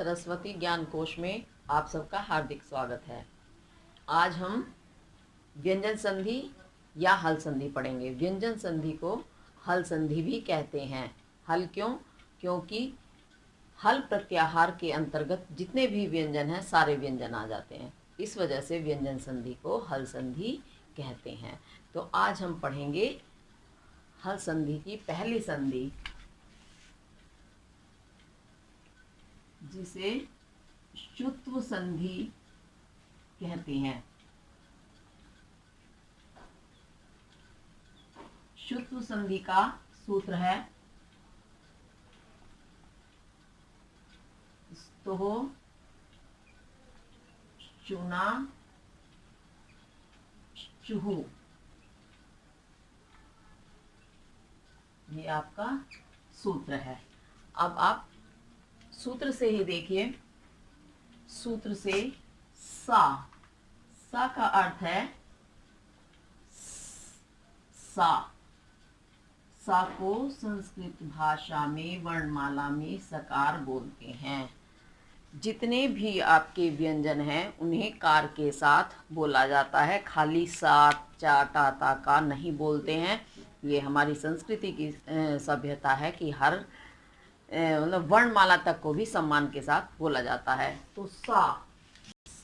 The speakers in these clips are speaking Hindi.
सरस्वती ज्ञान कोश में आप सबका हार्दिक स्वागत है। आज हम व्यंजन संधि या हल संधि पढ़ेंगे। व्यंजन संधि को हल संधि भी कहते हैं। हल क्यों? क्योंकि हल प्रत्याहार के अंतर्गत जितने भी व्यंजन हैं सारे व्यंजन आ जाते हैं, इस वजह से व्यंजन संधि को हल संधि कहते हैं। तो आज हम पढ़ेंगे हल संधि की पहली संधि, जिसे च्युत्व संधि कहते हैं। च्युत्व संधि का सूत्र है स्तोह, चुना, चूहू। ये आपका सूत्र है। अब आप सूत्र से ही देखिए। सूत्र से सा का अर्थ है सा को संस्कृत भाषा में वर्णमाला में सकार बोलते हैं। जितने भी आपके व्यंजन हैं उन्हें कार के साथ बोला जाता है, खाली सा चा टा ता का नहीं बोलते हैं। ये हमारी संस्कृति की सभ्यता है कि हर मतलब वर्णमाला तक को भी सम्मान के साथ बोला जाता है। तो सा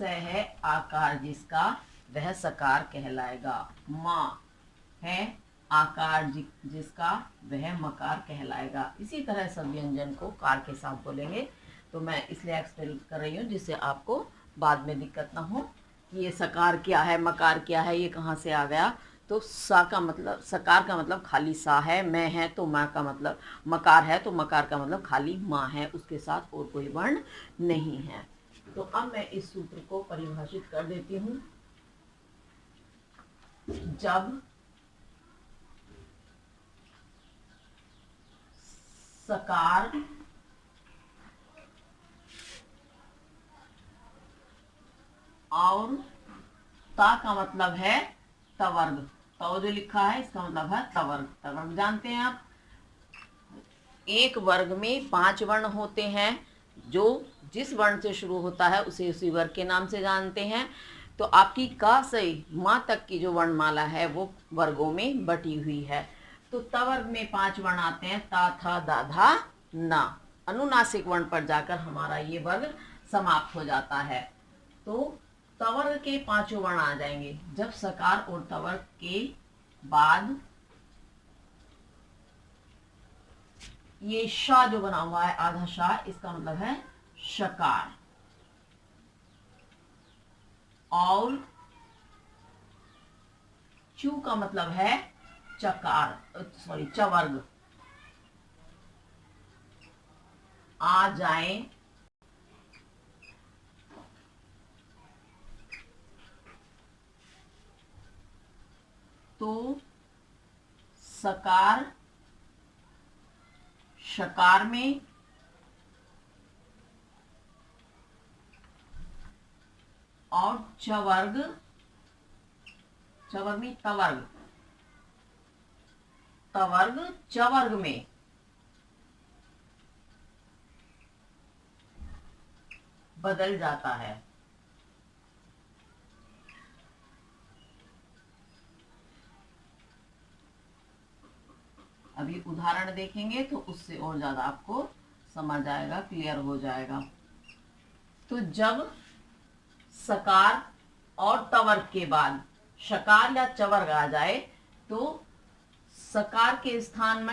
है आकार जिसका, वह सकार कहलाएगा। माँ है आकार जिसका, वह मकार कहलाएगा। इसी तरह सब व्यंजन को कार के साथ बोलेंगे। तो मैं इसलिए एक्सप्लेन कर रही हूँ जिससे आपको बाद में दिक्कत ना हो कि ये सकार क्या है, मकार क्या है, ये कहाँ से आ गया। तो सा का मतलब, सकार का मतलब खाली सा है। मैं है तो माँ का मतलब, मकार है तो मकार का मतलब खाली माँ है, उसके साथ और कोई वर्ण नहीं है। तो अब मैं इस सूत्र को परिभाषित कर देती हूँ। जब सकार और ता का मतलब है तवर्ग। तो जो लिखा है इसका मतलब है तवर्ग। तवर्ग जानते हैं आप? एक वर्ग में 5 वर्ण होते हैं। जो जिस वर्ण से शुरू होता है उसे उसी वर्ग के नाम से जानते हैं। तो आपकी का से माँ तक की जो वर्णमाला है वो वर्गों में बटी हुई है। तो तवर्ग में 5 वर्ण आते हैं, ता था दा धा ना। अनुनासिक वर्ण पर जाकर हमारा ये वर्ग समाप्त हो जाता है। तो तवर्ग के 5 वर्ण आ जाएंगे। जब सकार और तवर्ग के बाद ये शा जो बना हुआ है, आधा शा, इसका मतलब है शकार। और चू का मतलब है चकार, सॉरी चवर्ग आ जाए तो सकार शकार में और चवर्ग में तवर्ग चवर्ग में बदल जाता है। अभी उदाहरण देखेंगे तो उससे और ज्यादा आपको समझ आएगा, क्लियर हो जाएगा। तो जब सकार और तवर्ग के बाद शकार या चवर्ग आ जाए तो सकार के स्थान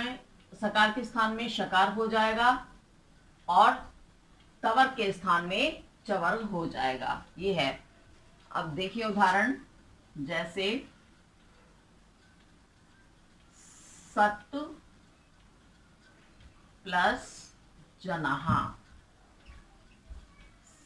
में शकार हो जाएगा और तवर्ग के स्थान में चवर्ग हो जाएगा। ये है। अब देखिए उदाहरण, जैसे सत प्लस जनाहा।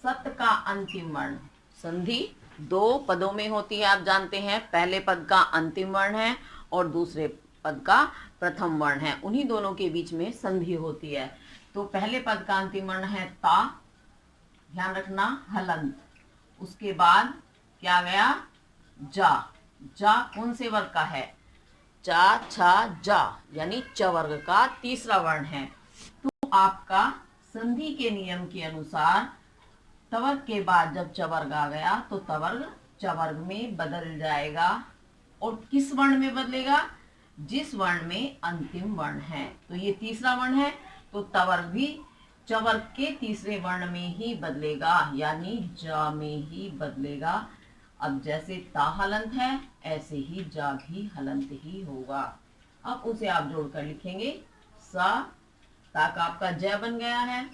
सत का अंतिम वर्ण, संधि 2 पदों में होती है, आप जानते हैं। पहले पद का अंतिम वर्ण है और दूसरे पद का प्रथम वर्ण है। उन्हीं दोनों के बीच में संधि होती है। तो पहले पद का अंतिम वर्ण है ता, ध्यान रखना, हलंत। उसके बाद क्या गया? जा कौन से वर्ग का है? चा छा जा, यानी च वर्ग का तीसरा वर्ण है। तो आपका संधि के नियम के अनुसार तवर्ग के बाद जब चवर्ग आ गया तो तवर्ग चवर्ग में बदल जाएगा। और किस वर्ण में बदलेगा? जिस वर्ण में अंतिम वर्ण है। तो ये तीसरा वर्ण है, तो तवर्ग भी चवर्ग के तीसरे वर्ण में ही बदलेगा, यानी ज में ही बदलेगा। अब जैसे ता हलंत है, ऐसे ही जा भी हलंत ही होगा। अब उसे आप जोड़कर लिखेंगे। सा, ता का आपका जय बन गया है,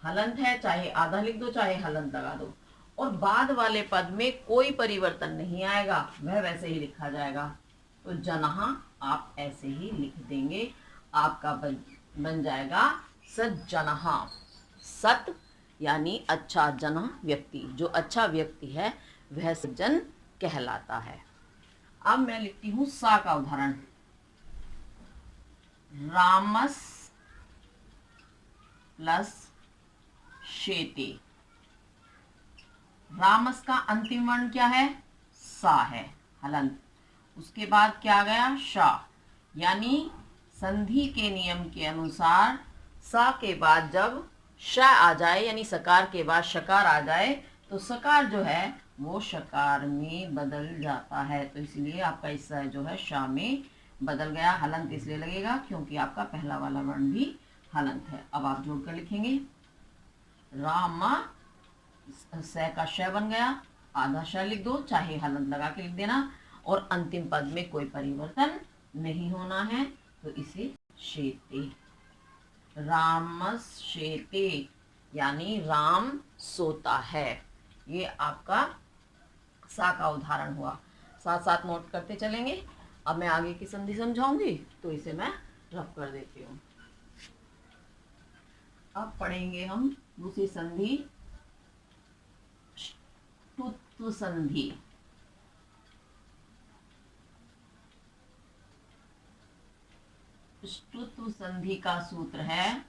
हलंत है, चाहे आधा लिख दो चाहे हलंत लगा दो। और बाद वाले पद में कोई परिवर्तन नहीं आएगा, वह वैसे ही लिखा जाएगा। तो जनहा आप ऐसे ही लिख देंगे, आपका बन जाएगा सज्जनहा। सत यानी अच्छा, जन व्यक्ति, जो अच्छा व्यक्ति है वह सज्जन कहलाता है। अब मैं लिखती हूं सा का उदाहरण। रामस प्लस शेते। रामस का अंतिम वर्ण क्या है? सा है, हलंत। उसके बाद क्या गया? शा, यानी संधि के नियम के अनुसार सा के बाद जब श आ जाए, यानी सकार के बाद शकार आ जाए, तो सकार जो है वो शकार में बदल जाता है। तो इसलिए आपका हिस्सा जो है शा में बदल गया। हलंत इसलिए लगेगा क्योंकि आपका पहला वाला वर्ण भी हलंत है। अब आप जोड़कर लिखेंगे। रामा, स का श बन गया, आधा श लिख दो, चाहे हलंत लगा के लिख देना। और अंतिम पद में कोई परिवर्तन नहीं होना है, तो इसे शेते। रामस शेते, यानी राम सोता है। ये आपका सा का उदाहरण हुआ। साथ साथ नोट करते चलेंगे। अब मैं आगे की संधि समझाऊंगी, तो इसे मैं रफ कर देती हूँ। अब पढ़ेंगे हम दूसरी संधि, ष्टुत्व संधि। ष्टुत्व संधि का सूत्र है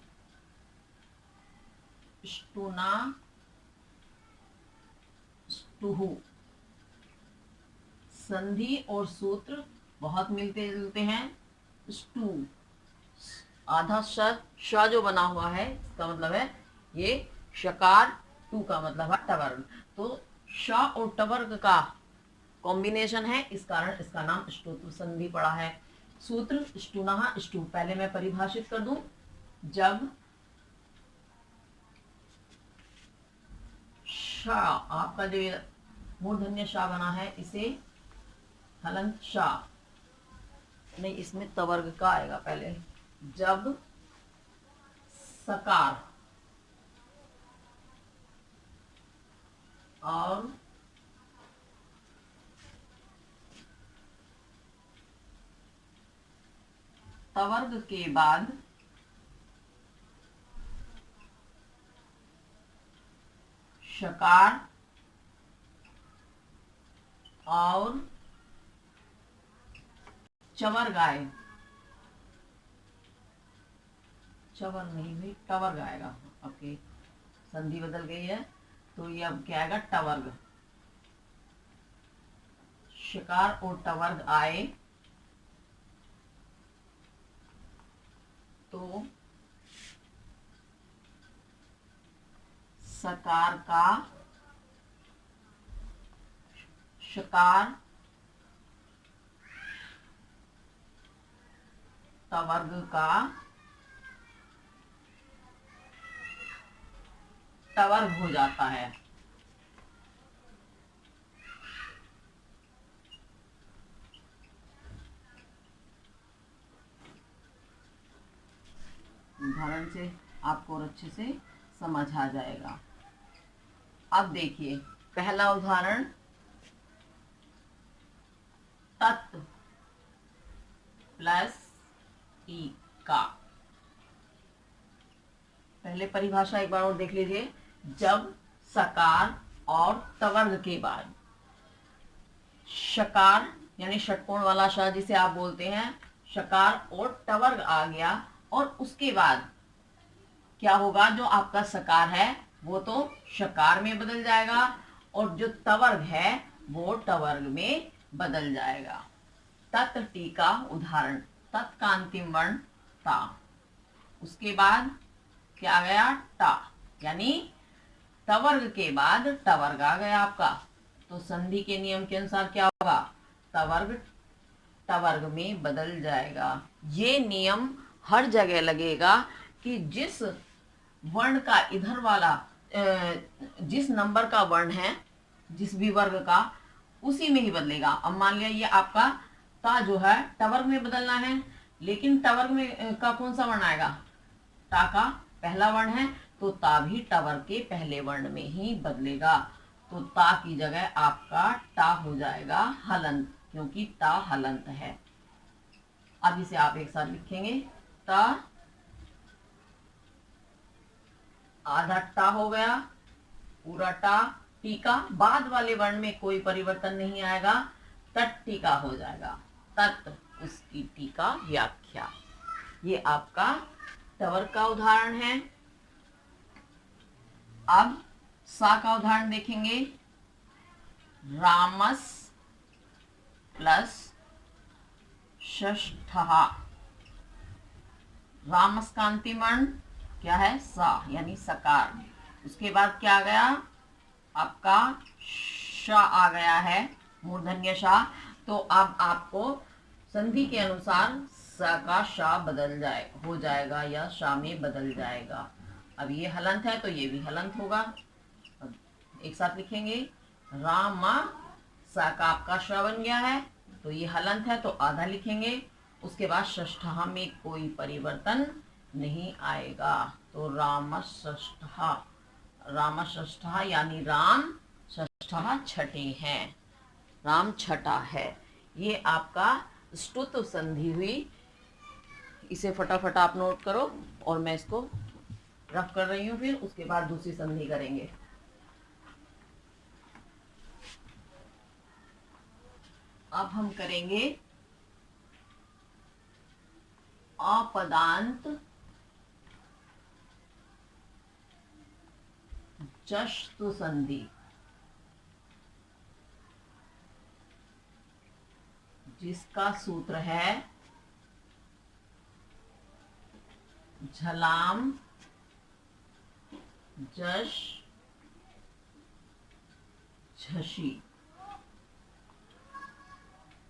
ष्टुना ष्टुहु। संधि और सूत्र बहुत मिलते जुलते हैं। ष्टु, आधा श जो बना हुआ है, इसका मतलब है ये शकार, टू का मतलब है टवर्ग। तो श और टवर्ग का कॉम्बिनेशन है, इस कारण इसका नाम ष्टुत्व संधि पड़ा है। सूत्र ष्टुनः ष्टु, पहले मैं परिभाषित कर दूं। जब शा, आपका जो मूर्धन्य शा बना है, इसे हलंत शा नहीं, इसमें तवर्ग का आएगा पहले। जब सकार और तवर्ग के बाद शकार और चवर्ग आए, चवर नहीं भाई, टवर्ग आएगा। ओके, संधि बदल गई है, तो ये अब क्या आएगा? टवर्ग। शकार और टवर्ग आए तो सकार का शकार, तवर्ग का टवर्ग हो जाता है। उदाहरण से आपको और अच्छे से समझ आ जाएगा। अब देखिए पहला उदाहरण, तत् प्लस ई का। पहले परिभाषा एक बार और देख लीजिए। जब सकार और तवर्ग के बाद शकार, यानी षटकोण वाला श जिसे आप बोलते हैं, शकार और टवर्ग आ गया, और उसके बाद क्या होगा? जो आपका सकार है वो तो शकार में बदल जाएगा, और जो तवर्ग है वो टवर्ग में बदल जाएगा। तत् टी का उदाहरण, तत् का अंतिम वर्ण ता, उसके बाद क्या गया? टा, यानी तवर्ग के बाद टवर्ग आ गया आपका। तो संधि के नियम के अनुसार क्या होगा, तवर्ग टवर्ग में बदल जाएगा। ये नियम हर जगह लगेगा कि जिस वर्ण का इधर वाला जिस नंबर का वर्ण है, जिस भी वर्ग का, उसी में ही बदलेगा। अब मान लिया ये आपका ता जो है टवर्ग में बदलना है, लेकिन टवर्ग में का कौन सा वर्ण आएगा, ता का पहला वर्ण है, तो ता भी टवर्ग के पहले वर्ण में ही बदलेगा। तो ता की जगह आपका टा हो जाएगा हलंत, क्योंकि ता हलंत है। अब इसे आप एक साथ लिखेंगे, ता आधा टा हो गया, पूरा टा, टीका, बाद वाले वर्ण में कोई परिवर्तन नहीं आएगा, तट टीका हो जाएगा, तत् उसकी टीका व्याख्या। ये आपका टवर्ग का उदाहरण है। अब सा का उदाहरण देखेंगे, रामस प्लस षष्ठः। रामस का अंतिम वर्ण क्या है, सा, यानी सकार। उसके बाद क्या आ गया आपका, श आ गया है, मूर्धन्य शा। तो अब आपको संधि के अनुसार स का शा बदल हो जाएगा या शा में बदल जाएगा। अब ये हलंत है तो ये भी हलंत होगा। अब एक साथ लिखेंगे, रामा, सा का आपका श बन गया है, तो ये हलंत है तो आधा लिखेंगे। उसके बाद षष्ठः में कोई परिवर्तन नहीं आएगा, तो रामषष्ठः, रामषष्ठः यानी राम, षष्ठः छठे हैं, राम छठा है। ये आपका स्तुत संधि हुई। इसे फटाफट आप नोट करो और मैं इसको रफ कर रही हूँ, फिर उसके बाद दूसरी संधि करेंगे। अब हम करेंगे अपदांत जस्तु संधि, जिसका सूत्र है झलाम जश झशी,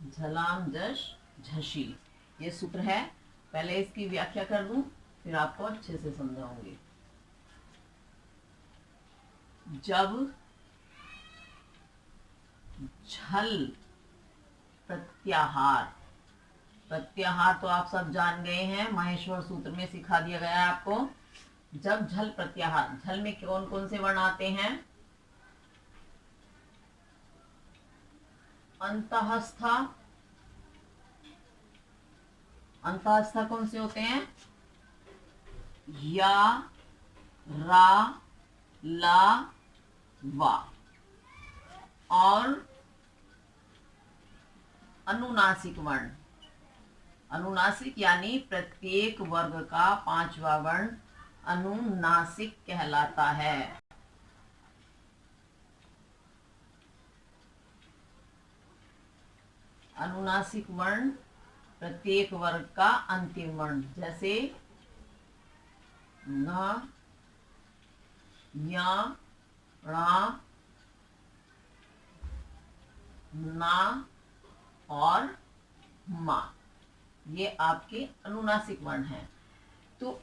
झलाम जश झशी, ये सूत्र है। पहले इसकी व्याख्या कर दूं, फिर आपको अच्छे से समझाऊंगी। जब झल प्रत्याहार, प्रत्याहार तो आप सब जान गए हैं, माहेश्वर सूत्र में सिखा दिया गया है आपको। जब झल प्रत्याहार, झल में कौन कौन से वर्ण आते हैं, अंतःस्था, अंतःस्था कौन से होते हैं, या, रा, ला, वा, और अनुनासिक वर्ण। अनुनासिक यानी प्रत्येक वर्ग का पांचवा वर्ण अनुनासिक कहलाता है। अनुनासिक वर्ण प्रत्येक वर्ग का अंतिम वर्ण, जैसे न, या, णा, ना और मा, ये आपके अनुनासिक वर्ण हैं। तो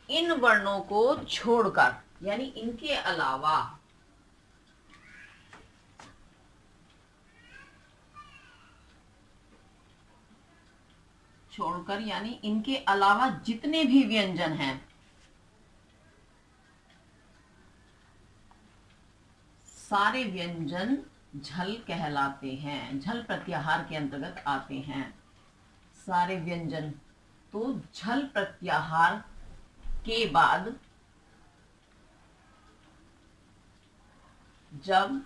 इन वर्णों को छोड़कर, यानी इनके अलावा, छोड़कर यानी इनके अलावा जितने भी व्यंजन हैं, सारे व्यंजन झल कहलाते हैं, झल प्रत्याहार के अंतर्गत आते हैं सारे व्यंजन। तो झल प्रत्याहार के बाद जब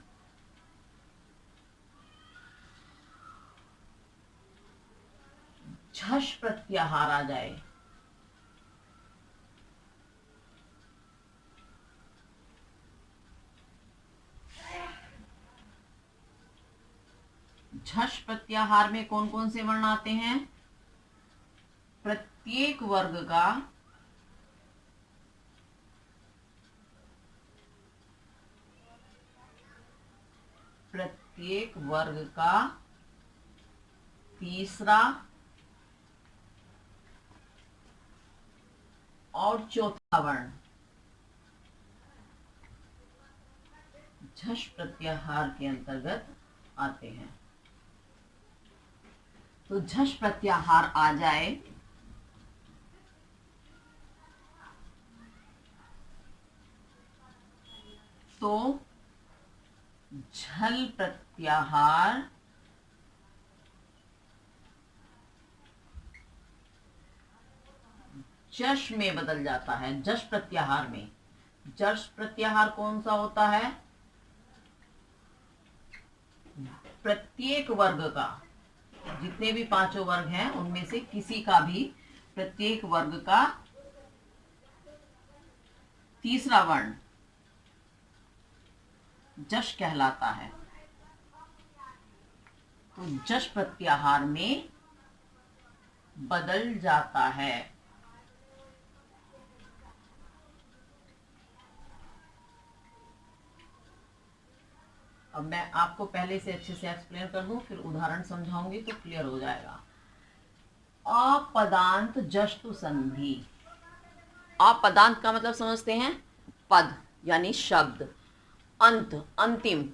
झष प्रत्याहार आ जाए, झष प्रत्याहार में कौन कौन से वर्ण आते हैं, प्रत्येक वर्ग का प्रत्येक वर्ग का तीसरा और चौथा वर्ण झष प्रत्याहार के अंतर्गत आते हैं। तो झष प्रत्याहार आ जाए तो झल प्रत्याहार जश में बदल जाता है। जश प्रत्याहार में, जश प्रत्याहार कौन सा होता है? प्रत्येक वर्ग का, जितने भी पांचों वर्ग हैं उनमें से किसी का भी प्रत्येक वर्ग का तीसरा वर्ण जश कहलाता है। तो जश प्रत्याहार में बदल जाता है। अब मैं आपको पहले से अच्छे से एक्सप्लेन कर दूं, फिर उदाहरण समझाऊंगी तो क्लियर हो जाएगा। अपदांत जस्तु संधि। अपदांत का मतलब समझते हैं? पद यानी शब्द, अंत अंतिम,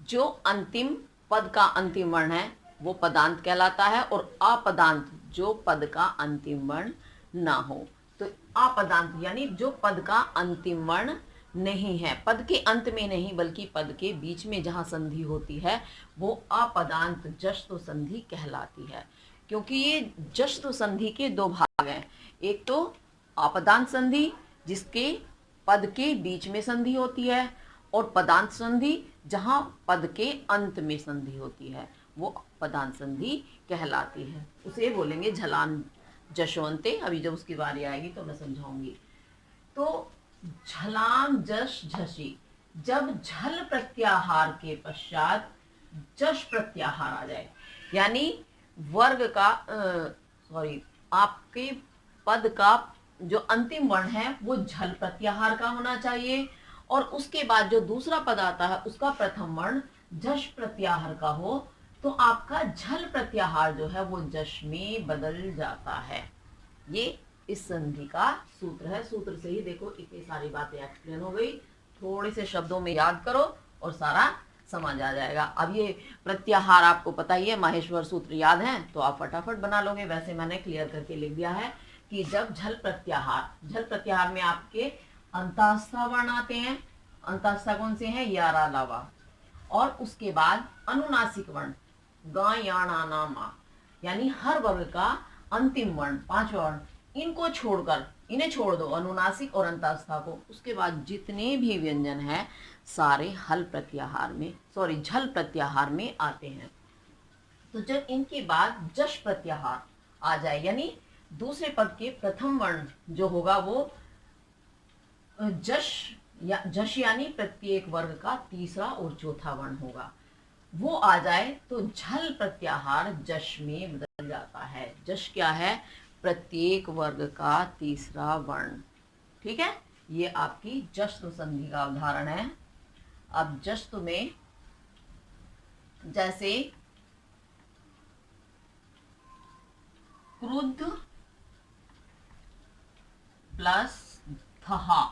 जो अंतिम पद का अंतिम वर्ण है वो पदांत कहलाता है, और अपदांत जो पद का अंतिम वर्ण ना हो। तो अपदांत यानी जो पद का अंतिम वर्ण नहीं है, पद के अंत में नहीं बल्कि पद के बीच में जहाँ संधि होती है वो अपदांत जस्तु संधि कहलाती है। क्योंकि ये जस्तु संधि के दो भाग हैं, एक तो अपदांत संधि जिसके पद के बीच में संधि होती है, और पदांत संधि जहाँ पद के अंत में संधि होती है वो पदांत संधि कहलाती है। उसे बोलेंगे झलान जशवंते। अभी जब उसकी बारी आएगी तो मैं समझाऊंगी। तो झलान जश झसी, जब झल प्रत्याहार के पश्चात जश प्रत्याहार आ जाए, यानी वर्ग का आपके पद का जो अंतिम वर्ण है वो झल प्रत्याहार का होना चाहिए, और उसके बाद जो दूसरा पद आता है उसका प्रथम वर्ण झष प्रत्याहार का हो, तो आपका झल प्रत्याहार जो है वो जश में बदल जाता है। ये इस संधि का सूत्र है। सूत्र से ही देखो इतनी सारी बातें एक्सप्लेन हो गई। थोड़े से शब्दों में याद करो और सारा समझ आ जाएगा। अब ये प्रत्याहार आपको पता ही है, माहेश्वर सूत्र याद है तो आप फटाफट बना लोगे। वैसे मैंने क्लियर करके लिख दिया है कि जब झल प्रत्याहार में आपके अंतःस्था वर्ण आते हैं। अंतःस्था कौन से हैं? यारा लावा। और उसके बाद अनुनासिक वर्ण गा याणा नामा, यानी हर वर्ग का अंतिम वर्ण, पांचवा वर्ण, इनको छोड़कर, इन्हें छोड़ दो, अनुनासिक और अंतःस्था को। उसके बाद जितने भी व्यंजन हैं सारे झल प्रत्याहार में आते हैं। तो जब इनके बाद जश प्रत्याहार आ जाए, यानी दूसरे पद के प्रथम वर्ण जो होगा वो जश यानी प्रत्येक वर्ग का तीसरा और चौथा वर्ण होगा, वो आ जाए तो झल प्रत्याहार जश में बदल जाता है। जश क्या है? प्रत्येक वर्ग का तीसरा वर्ण। ठीक है, ये आपकी जस्तु संधि का उदाहरण है। अब जस्तु में जैसे क्रुद्ध प्लस धहा,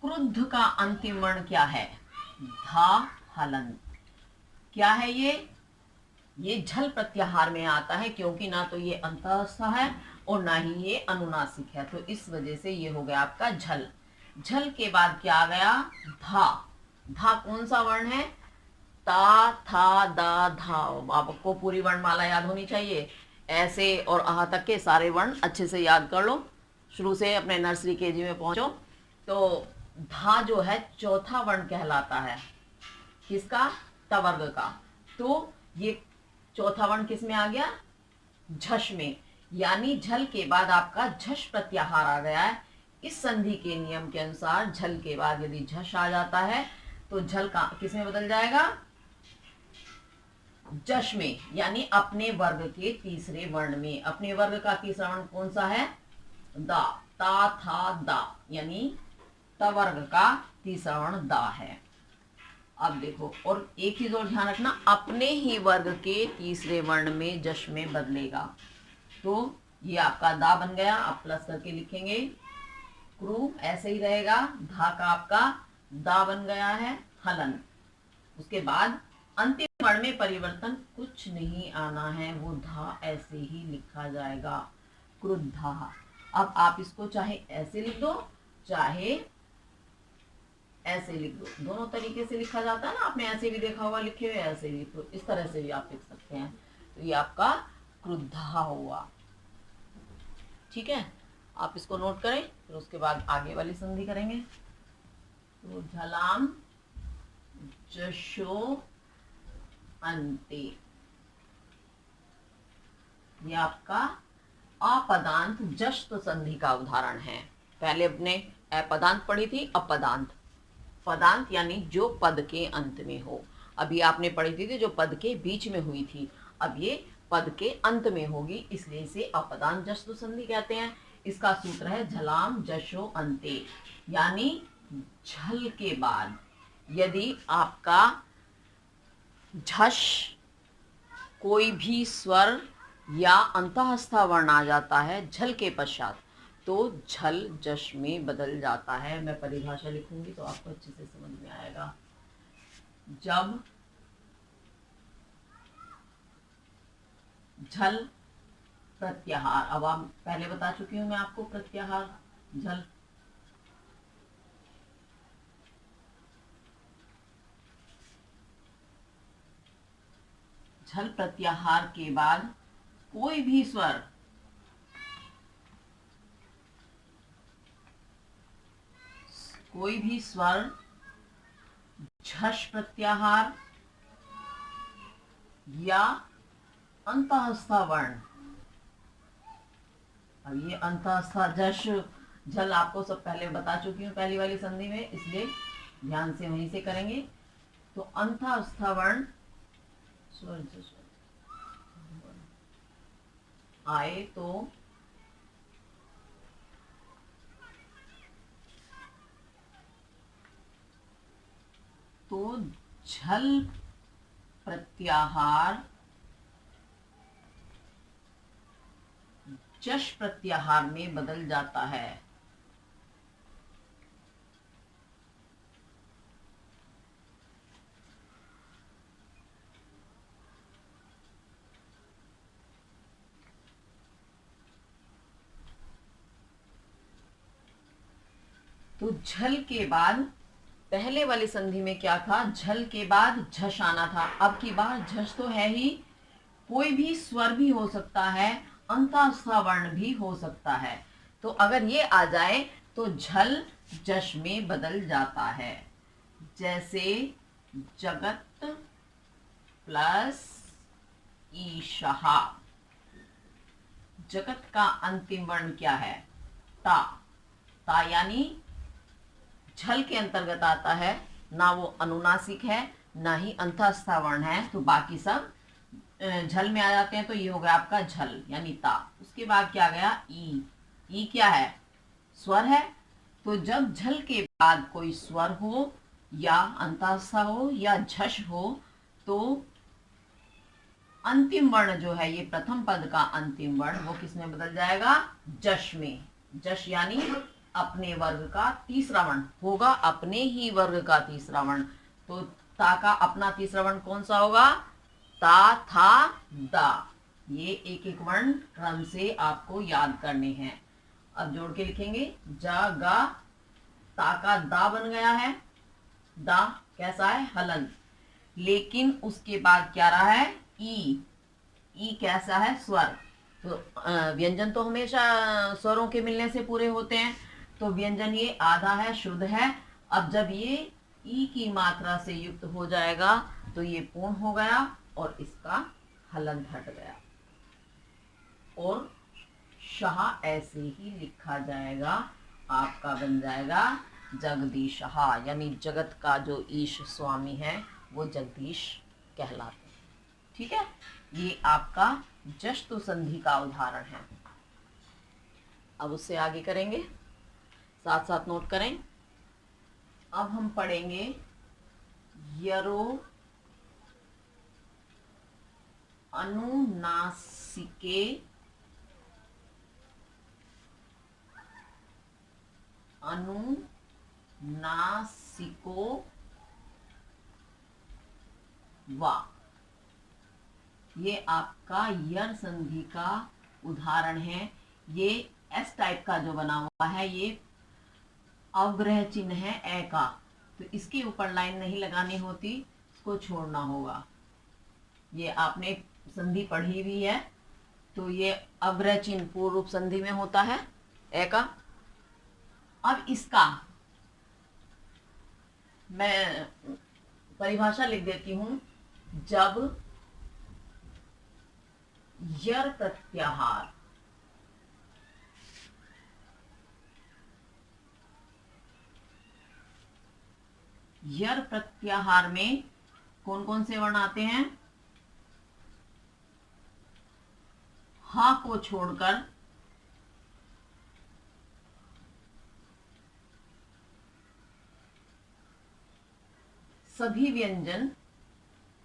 क्रुद्ध का अंतिम वर्ण क्या है? धा हलंत। क्या है ये झल प्रत्याहार में आता है, क्योंकि ना तो ये अंतःस्थ है और ना ही ये अनुनासिक है, तो इस वजह से ये हो गया आपका झल। झल के बाद क्या आ गया? धा। धा कौन सा वर्ण है? ता था दा धा। आपको पूरी वर्णमाला याद होनी चाहिए। ऐसे और आहा तक के सारे वर्ण अच्छे से याद कर लो, शुरू से अपने नर्सरी केजी में पहुंचो। तो धा जो है चौथा वर्ण कहलाता है। किसका? तवर्ग का। तो ये चौथा वर्ण किस में आ गया? झष में, यानी झल के बाद आपका झष प्रत्याहार आ गया है। इस संधि के नियम के अनुसार झल के बाद यदि झष आ जाता है तो झल का किस में बदल जाएगा? जश में, यानी अपने वर्ग के तीसरे वर्ण में। अपने वर्ग का तीसरा वर्ण कौन सा है? दा। ता था दा, यानी तवर्ग का तीसरा वर्ण दा है। अब देखो, और एक चीज और ध्यान रखना, अपने ही वर्ग के तीसरे वर्ण में जश में बदलेगा। तो ये आपका दा बन गया, आप प्लस करके लिखेंगे। क्रू ऐसे ही रहेगा, धा का आपका दा बन गया है हलन। उसके बाद अंतिम वर्ण में परिवर्तन कुछ नहीं आना है, वो धा ऐसे ही लिखा जाएगा, क्रुद्धा। अब आप इसको चाहे ऐसे लिख दो, चाहे ऐसे लिख दो, दोनों तरीके से लिखा जाता है ना, आपने ऐसे भी देखा होगा लिखे हुए, ऐसे भी, तो इस तरह से भी आप लिख सकते हैं। तो ये आपका क्रुद्धा हुआ। ठीक है, आप इसको नोट करें, फिर उसके बाद आगे वाली संधि करेंगे। तो झलाम जशो अंते, ये आपका अपदांत जश्न संधि का उदाहरण है। पहले अपने अपदांत पढ़ी थी, अपदांत। पदांत यानी जो पद के अंत में हो। अभी आपने पढ़ी थी जो पद के बीच में हुई थी, अब ये पद के अंत में होगी, इसलिए इसे अपदांत जश्न संधि कहते हैं। इसका सूत्र है झलाम जशो अंते, यानी झल के बाद यदि आपका झश कोई भी स्वर या अंतःस्था वर्ण आ जाता है झल के पश्चात, तो झल जश में बदल जाता है। मैं परिभाषा लिखूंगी तो आपको अच्छे से समझ में आएगा। जब झल प्रत्याहार, अब आप पहले बता चुकी हूं मैं आपको प्रत्याहार झल, झल प्रत्याहार के बाद कोई भी स्वर झश प्रत्याहार या अंतःस्था वर्ण, अब ये अंतःस्था झश झल आपको सब पहले बता चुकी हूँ पहली वाली संधि में, इसलिए ध्यान से वहीं से करेंगे। तो अंतःस्था वर्ण स्वर आए तो झल प्रत्याहार जश प्रत्याहार में बदल जाता है। तो झल के बाद पहले वाली संधि में क्या था, झल के बाद झश आना था, अब की बार झश तो है ही, कोई भी स्वर भी हो सकता है, अंतःस्था वर्ण भी हो सकता है। तो अगर ये आ जाए तो झल जश में बदल जाता है। जैसे जगत प्लस ईशहा, जगत का अंतिम वर्ण क्या है, ता। ता यानी झल के अंतर्गत आता है, ना वो अनुनासिक है ना ही अंतःस्था वर्ण है, तो बाकी सब झल में आ जाते हैं। तो ये हो गया आपका झल यानी ता। उसके बाद क्या गया ई, ई क्या है, स्वर है। तो जब झल के बाद कोई स्वर हो या अंतःस्था हो या झश हो, तो अंतिम वर्ण जो है, ये प्रथम पद का अंतिम वर्ण, वो किस में बदल जाएगा, जश में। जश यानी अपने वर्ग का तीसरा वर्ण होगा, अपने ही वर्ग का तीसरा वर्ण। तो ता का अपना तीसरा वर्ण कौन सा होगा, ता था दा। ये एक एक वर्ण क्रम से आपको याद करने हैं। अब जोड़ के लिखेंगे, जा गा, ता का दा बन गया है, दा कैसा है, हलन। लेकिन उसके बाद क्या रहा है, ई। ई कैसा है, स्वर। तो व्यंजन तो हमेशा स्वरों के मिलने से पूरे होते हैं, तो व्यंजन ये आधा है, शुद्ध है। अब जब ये ई की मात्रा से युक्त हो जाएगा तो ये पूर्ण हो गया और इसका हलन हट गया, और शाह ऐसे ही लिखा जाएगा, आपका बन जाएगा जगदीशः, यानी जगत का जो ईश स्वामी है वो जगदीश कहलाते हैं। ठीक है, ये आपका जश्न संधि का उदाहरण है। अब उससे आगे करेंगे, साथ साथ नोट करें। अब हम पढ़ेंगे यरो अनुनासिके अनुनासिको वा। ये आपका यर संधि का उदाहरण है। ये एस टाइप का जो बना हुआ है ये अवग्रह चिन्ह है ए का, तो इसके ऊपर लाइन नहीं लगानी होती, इसको छोड़ना होगा। ये आपने संधि पढ़ी हुई है, तो ये अवग्रह चिन्ह पूर्व रूप संधि में होता है ए का। अब इसका मैं परिभाषा लिख देती हूं। जब यर प्रत्याहार में कौन कौन से वर्ण आते हैं? हा को छोड़कर सभी व्यंजन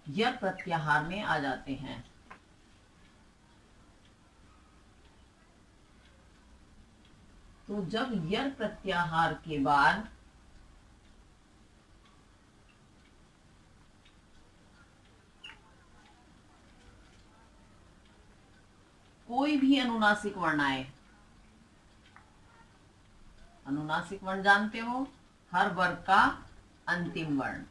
यर प्रत्याहार में आ जाते हैं। तो जब यर प्रत्याहार के बाद कोई भी अनुनासिक वर्ण आए, अनुनासिक वर्ण जानते हो, हर वर्ग का अंतिम वर्ण,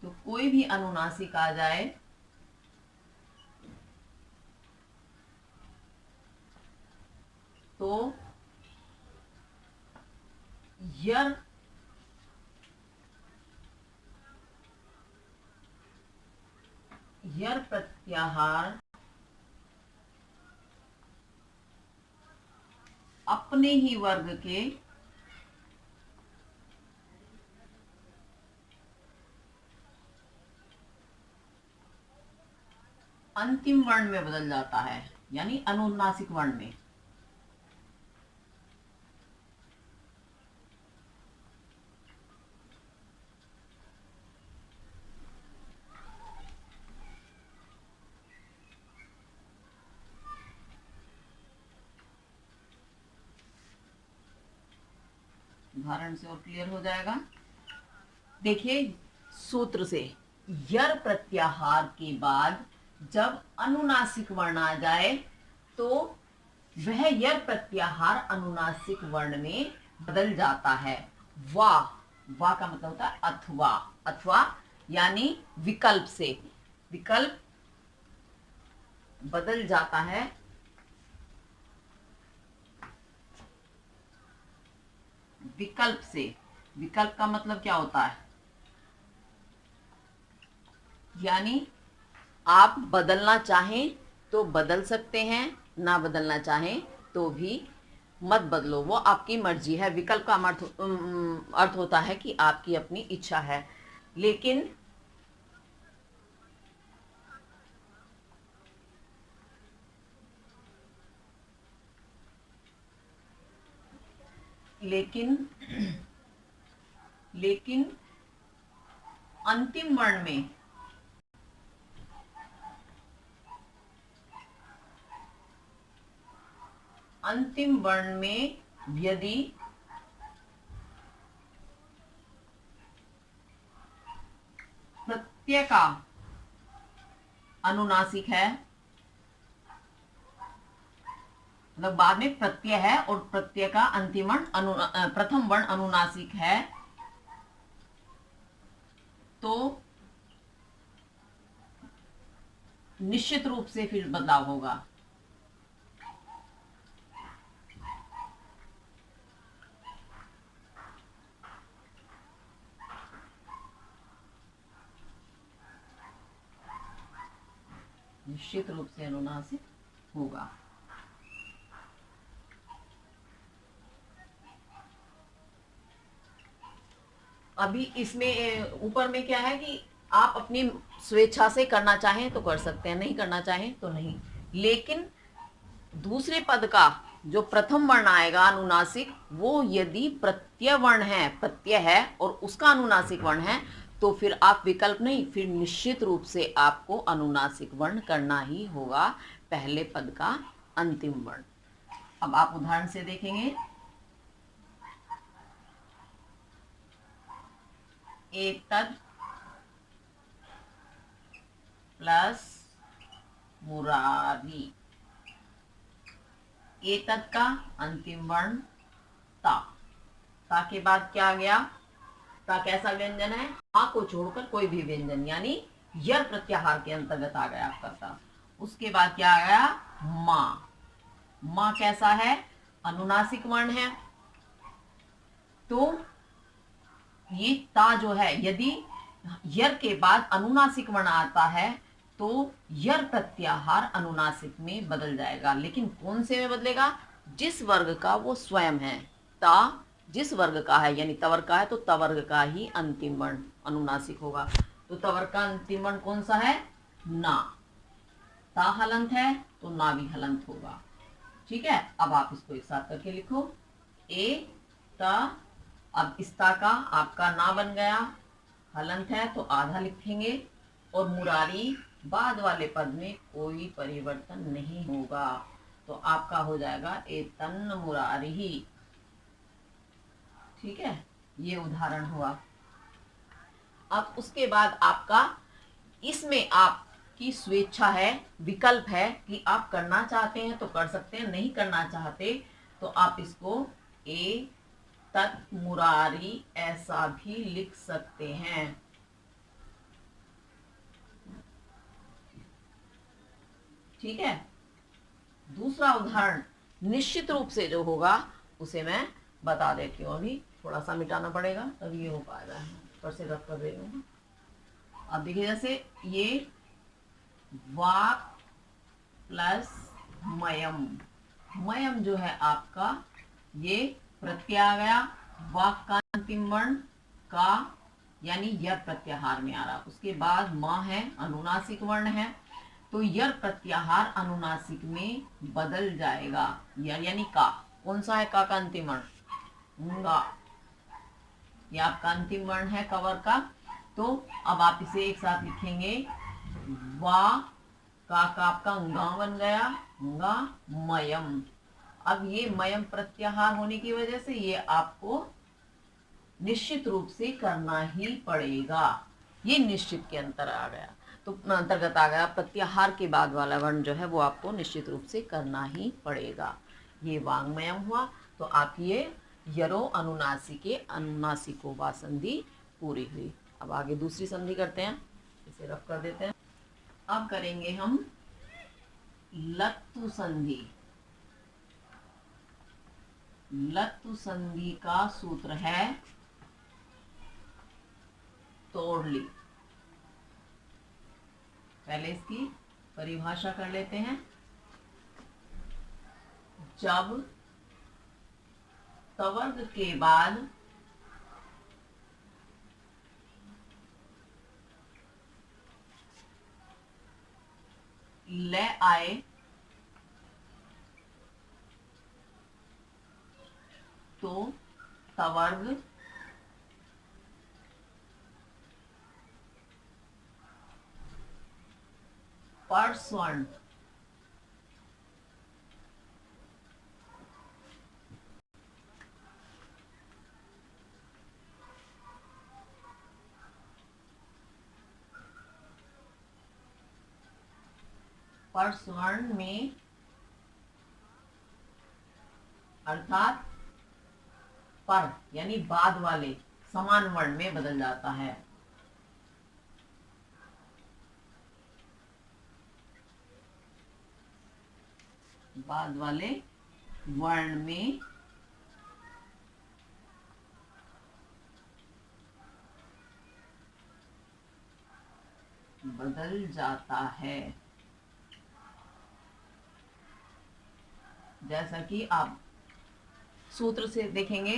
तो कोई भी अनुनासिक आ जाए तो यर प्रत्याहार अपने ही वर्ग के अंतिम वर्ण में बदल जाता है, यानी अनुनासिक वर्ण में। उदाहरण से और क्लियर हो जाएगा। देखिए सूत्र से, यर प्रत्याहार के बाद जब अनुनासिक वर्ण आ जाए तो वह यर प्रत्याहार अनुनासिक वर्ण में बदल जाता है। वा, वा का मतलब होता है अथवा, अथवा यानी विकल्प से, विकल्प बदल जाता है विकल्प से। विकल्प का मतलब क्या होता है? यानी आप बदलना चाहें तो बदल सकते हैं, ना बदलना चाहें तो भी मत बदलो, वो आपकी मर्जी है। विकल्प का अर्थ होता है कि आपकी अपनी इच्छा है। लेकिन लेकिन लेकिन अंतिम वर्ण में यदि प्रत्यय का अनुनासिक है, मतलब बाद में प्रत्यय है और प्रत्यय का अंतिम वर्ण प्रथम वर्ण अनुनासिक है, तो निश्चित रूप से फिर बदलाव होगा। निश्चित रूप से अनुनासिक होगा। अभी इसमें ऊपर में क्या है कि आप अपनी स्वेच्छा से करना चाहें तो कर सकते हैं, नहीं करना चाहें तो नहीं। लेकिन दूसरे पद का जो प्रथम वर्ण आएगा अनुनासिक, वो यदि प्रत्यय वर्ण है, प्रत्यय है और उसका अनुनासिक वर्ण है, तो फिर आप विकल्प नहीं, फिर निश्चित रूप से आपको अनुनासिक वर्ण करना ही होगा पहले पद का अंतिम वर्ण। अब आप उदाहरण से देखेंगे, एतद प्लस मुरारी। एतद का अंतिम वर्ण ता। ता के बाद क्या आ गया? ता कैसा व्यंजन है? आ को छोड़कर कोई भी व्यंजन, यानी यर प्रत्याहार के अंतर्गत आ गया आपका ता। उसके बाद क्या आ गया? माँ। माँ कैसा है? अनुनासिक वर्ण है। तो ये ता जो है, यदि यर के बाद अनुनासिक वर्ण आता है तो यर प्रत्याहार अनुनासिक में बदल जाएगा। लेकिन कौन से में बदलेगा? जिस वर्ग का वो स्वयं है। ता जिस वर्ग का है, यानी तवर्ग का है, तो तवर्ग का ही अंतिम वर्ण अनुनासिक होगा। तो तवर्ग का अंतिम वर्ण कौन सा है? ना। ता हलंत है तो ना भी हलंत होगा। ठीक है, अब आप इसको एक साथ करके लिखो, ए ता। अब इस ता का आपका ना बन गया, हलंत है तो आधा लिखेंगे, और मुरारी बाद वाले पद में कोई परिवर्तन नहीं होगा, तो आपका हो जाएगा एतन मुरारी। ठीक है, ये उदाहरण हुआ। अब उसके बाद आपका इसमें आपकी स्वेच्छा है, विकल्प है कि आप करना चाहते हैं तो कर सकते हैं, नहीं करना चाहते तो आप इसको ए तत् मुरारी ऐसा भी लिख सकते हैं। ठीक है, दूसरा उदाहरण निश्चित रूप से जो होगा उसे मैं बता देती हूँ। अभी थोड़ा सा मिटाना पड़ेगा तभी ये हो पाएगा, पर से रख कर रही हूँ। अब देखिए, जैसे ये वाक प्लस मयम। मयम जो है आपका, ये प्रत्यय आ गया, वाक का अंतिम वर्ण का, यानी यर प्रत्याहार में आ रहा। उसके बाद माँ है, अनुनासिक वर्ण है, तो यर प्रत्याहार अनुनासिक में बदल जाएगा। यानी का कौन सा है? का अंतिम वर्ण गा। ये आपका अंतिम वर्ण है कवर का। तो अब आप इसे एक साथ लिखेंगे, वा का आपका गा बन गया, गा मयम। अब ये मयम प्रत्याहार होने की वजह से ये आपको निश्चित रूप से करना ही पड़ेगा। ये निश्चित के अंतर आ गया, तो अंतर्गत आ गया, प्रत्याहार के बाद वाला वर्ण जो है वो आपको निश्चित रूप से करना ही पड़ेगा। ये वांग्मयम हुआ। तो आप ये यरो अनुनासिके अनुनासिको वा संधि पूरी हुई। अब आगे दूसरी संधि करते हैं, इसे रफ कर देते हैं। अब करेंगे हम लत्तु संधि। लत्तु संधि का सूत्र है तोड़ ली। पहले इसकी परिभाषा कर लेते हैं। जब तवर्ग के बाद ले आए तो तवर्ग पर स्वर्ण पर स्वर्ण में, अर्थात पर यानी बाद वाले समान वर्ण में बदल जाता है। बाद वाले वर्ण में बदल जाता है। जैसा कि आप सूत्र से देखेंगे,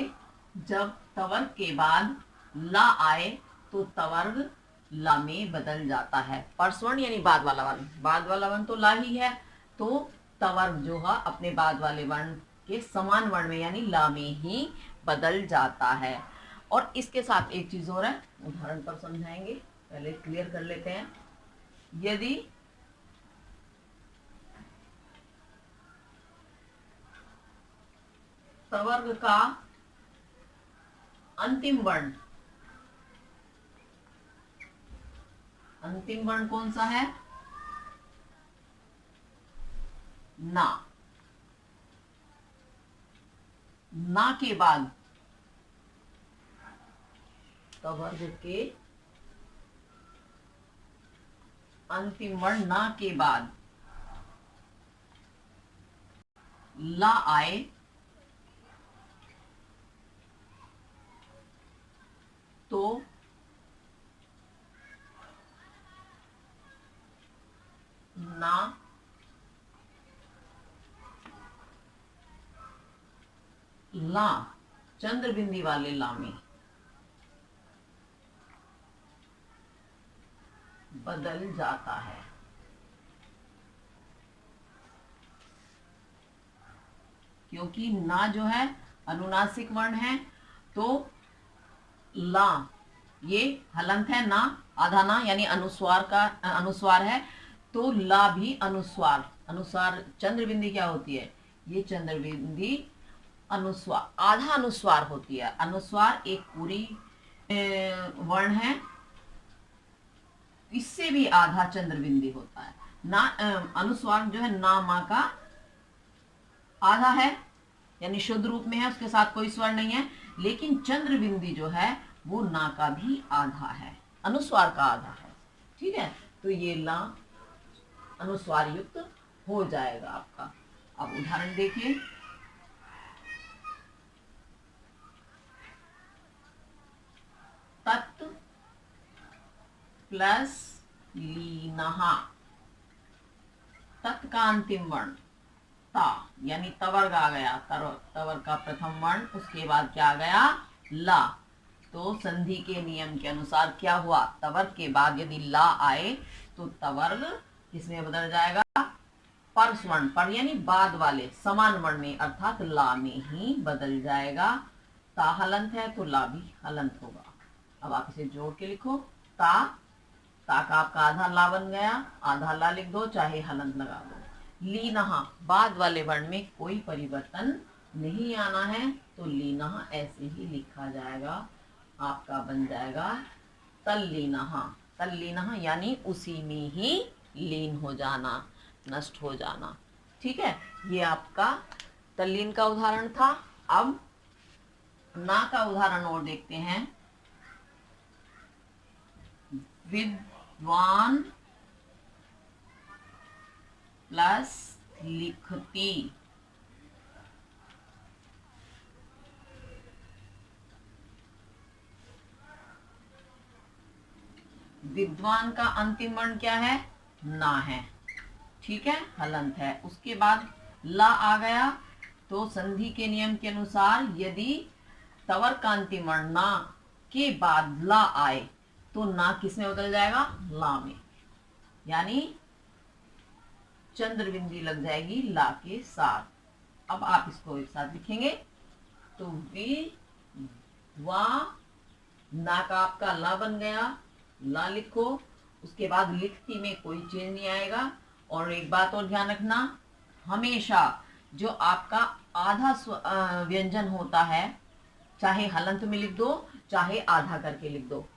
जब तवर्ग के बाद ला आए तो तवर्ग ला में बदल जाता है। परस्वर्ण यानी बाद वाला वर्ण, बाद वाला वर्ण तो ला ही है, तो तवर्ग जो है अपने बाद वाले वर्ण के समान वर्ण में यानी ला में ही बदल जाता है। और इसके साथ एक चीज और है, उदाहरण पर समझाएंगे, पहले क्लियर कर लेते हैं। यदि तवर्ग का अंतिम वर्ण कौन सा है? ना। ना के बाद तवर्ग के अंतिम वर्ण ना के बाद ला आए तो ना ला चंद्र बिंदी वाले ला में बदल जाता है। क्योंकि ना जो है अनुनासिक वर्ण है, तो ला ये हलंत है, ना आधा ना यानी अनुस्वार है, तो ला भी अनुस्वार चंद्र बिंदी क्या होती है? ये चंद्र बिंदी अनुस्वार आधा अनुस्वार होती है। अनुस्वार एक पूरी वर्ण है, इससे भी आधा चंद्र बिंदी होता है। ना अनुस्वार जो है ना मा का आधा है यानी शुद्ध रूप में है, उसके साथ कोई स्वर नहीं है। लेकिन चंद्र बिंदी जो है वो ना का भी आधा है, अनुस्वार का आधा है। ठीक है, तो ये ला अनुस्वार युक्त हो जाएगा आपका। अब उदाहरण देखिए, तत् प्लस लीनहा, तत् का अंतिम वर्ण ता यानी तवर्ग आ गया, तवर्ग का प्रथम वर्ण, उसके बाद क्या आ गया? ला। तो संधि के नियम के अनुसार क्या हुआ? तवर्ग के बाद यदि ला आए तो तवर्ग किसमें बदल जाएगा? परस्वर्ण पर यानी बाद वाले समान वर्ण में, अर्थात ला में ही बदल जाएगा। ता हलंत है तो ला भी हलंत होगा। अब आप इसे जोड़ के लिखो, ता का आपका आधा ला बन गया, आधा ला लिख दो, चाहे हलंत लगा दो। लीनहा बाद वाले वर्ण में कोई परिवर्तन नहीं आना है, तो लीनहा ऐसे ही लिखा जाएगा, आपका बन जाएगा तल्लीनहा। तल्लीनहा यानी उसी में ही लीन हो जाना, नष्ट हो जाना। ठीक है, ये आपका तल्लीन का उदाहरण था। अब ना का उदाहरण और देखते हैं। विद्वान प्लस लिखती, विद्वान का अंतिम वर्ण क्या है? ना है। ठीक है, हलंत है। उसके बाद ला आ गया, तो संधि के नियम के अनुसार यदि तवर्ग का अंतिम वर्ण ना के बाद ला आए तो ना किस में बदल जाएगा? ला में, यानी चंद्र बिंदी लग जाएगी ला के साथ। अब आप इसको एक साथ लिखेंगे, तो ना का आपका ला बन गया, ला लिखो। उसके बाद लिखती में कोई चेंज नहीं आएगा। और एक बात और ध्यान रखना, हमेशा जो आपका आधा व्यंजन होता है, चाहे हलंत में लिख दो चाहे आधा करके लिख दो,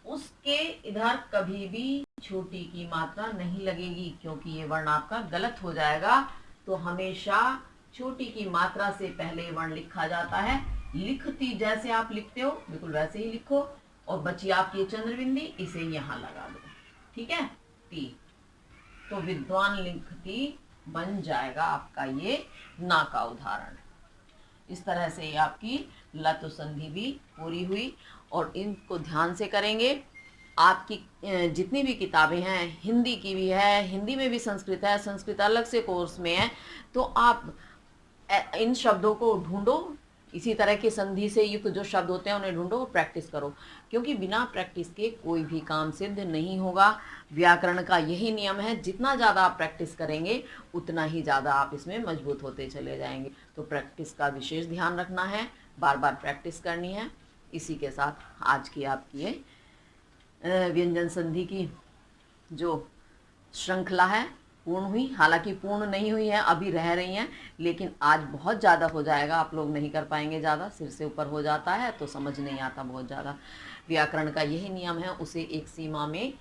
उसके इधर कभी भी छोटी की मात्रा नहीं लगेगी, क्योंकि ये वर्ण आपका गलत हो जाएगा। तो हमेशा छोटी की मात्रा से पहले वर्ण लिखा जाता है। लिखती जैसे आप लिखते हो बिल्कुल वैसे ही लिखो, और बची आपकी चंद्र बिंदी, इसे यहाँ लगा दो। ठीक है, ती, तो विद्वान लिखती बन जाएगा आपका ये ना का उदाहरण। इस तरह से आपकी लत संधि भी पूरी हुई। और इनको ध्यान से करेंगे। आपकी जितनी भी किताबें हैं, हिंदी की भी है, हिंदी में भी संस्कृत है, संस्कृत अलग से कोर्स में है, तो आप इन शब्दों को ढूंढो, इसी तरह के संधि से युक्त जो शब्द होते हैं उन्हें ढूंढो और प्रैक्टिस करो, क्योंकि बिना प्रैक्टिस के कोई भी काम सिद्ध नहीं होगा। व्याकरण का यही नियम है, जितना ज़्यादा आप प्रैक्टिस करेंगे उतना ही ज़्यादा आप इसमें मजबूत होते चले जाएंगे। तो तो प्रैक्टिस का विशेष ध्यान रखना है, बार बार प्रैक्टिस करनी है। इसी के साथ आज की आपकी ये व्यंजन संधि की जो श्रृंखला है पूर्ण हुई। हालांकि पूर्ण नहीं हुई है, अभी रह रही हैं, लेकिन आज बहुत ज़्यादा हो जाएगा, आप लोग नहीं कर पाएंगे, ज़्यादा सिर से ऊपर हो जाता है तो समझ नहीं आता बहुत ज़्यादा। व्याकरण का यही नियम है, उसे एक सीमा में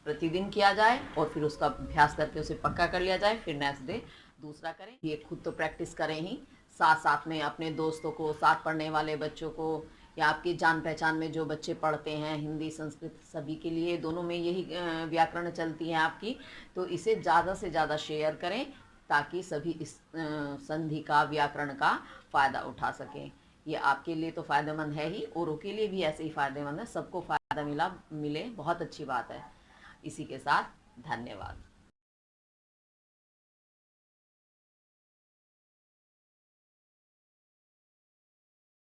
प्रतिदिन किया जाए और फिर उसका अभ्यास करके उसे पक्का कर लिया जाए, फिर नेक्स्ट डे दूसरा करें। ये खुद तो प्रैक्टिस करें ही, साथ साथ में अपने दोस्तों को, साथ पढ़ने वाले बच्चों को, या आपकी जान पहचान में जो बच्चे पढ़ते हैं हिंदी संस्कृत, सभी के लिए दोनों में यही व्याकरण चलती है आपकी, तो इसे ज़्यादा से ज़्यादा शेयर करें ताकि सभी इस संधि का, व्याकरण का फ़ायदा उठा सकें। ये आपके लिए तो फ़ायदेमंद है ही, औरों के लिए भी ऐसे ही फ़ायदेमंद है, सबको फ़ायदा मिले बहुत अच्छी बात है। इसी के साथ धन्यवाद।